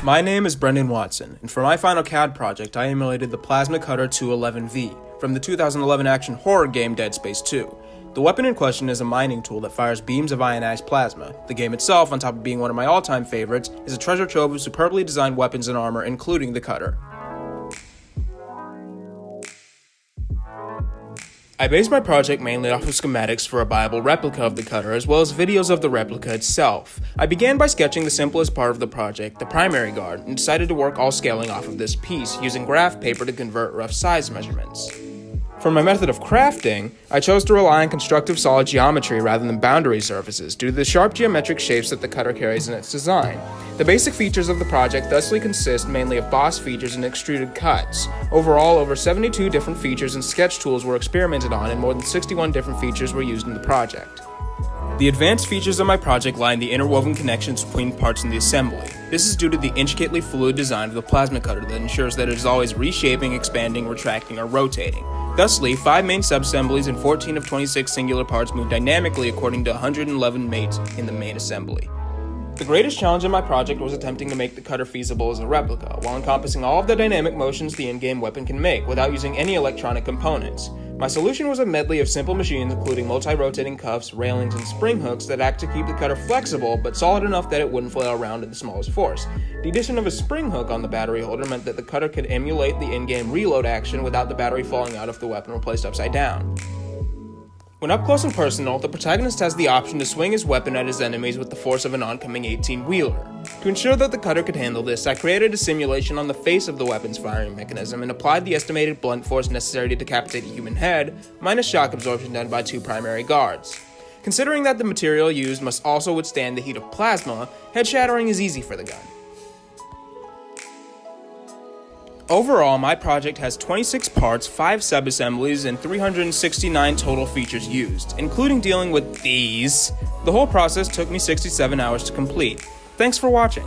My name is Brendan Watson, and for my final CAD project, I emulated the Plasma Cutter 211V from the 2011 action horror game DeadSpace 2. The weapon in question is a mining tool that fires beams of ionized plasma. The game itself, on top of being one of my all-time favorites, is a treasure trove of superbly designed weapons and armor, including the cutter. I based my project mainly off of schematics for a viable replica of the cutter, as well as videos of the replica itself. I began by sketching the simplest part of the project, the primary guard, and decided to work all scaling off of this piece, using graph paper to convert rough size measurements. For my method of crafting, I chose to rely on constructive solid geometry rather than boundary surfaces due to the sharp geometric shapes that the cutter carries in its design. The basic features of the project thusly consist mainly of boss features and extruded cuts. Overall, over 72 different features and sketch tools were experimented on, and more than 61 different features were used in the project. The advanced features of my project lie in the interwoven connections between parts in the assembly. This is due to the intricately fluid design of the plasma cutter that ensures that it is always reshaping, expanding, retracting, or rotating. Thusly, 5 main subassemblies and 14 of 26 singular parts move dynamically according to 111 mates in the main assembly. The greatest challenge in my project was attempting to make the cutter feasible as a replica, while encompassing all of the dynamic motions the in-game weapon can make without using any electronic components. My solution was a medley of simple machines including multi-rotating cuffs, railings, and spring hooks that act to keep the cutter flexible but solid enough that it wouldn't flail around at the smallest force. The addition of a spring hook on the battery holder meant that the cutter could emulate the in-game reload action without the battery falling out if the weapon were placed upside down. When up close and personal, the protagonist has the option to swing his weapon at his enemies with the force of an oncoming 18-wheeler. To ensure that the cutter could handle this, I created a simulation on the face of the weapon's firing mechanism and applied the estimated blunt force necessary to decapitate a human head, minus shock absorption done by 2 primary guards. Considering that the material used must also withstand the heat of plasma, head shattering is easy for the gun. Overall, my project has 26 parts, 5 subassemblies, and 369 total features used, including dealing with these. The whole process took me 67 hours to complete. Thanks for watching.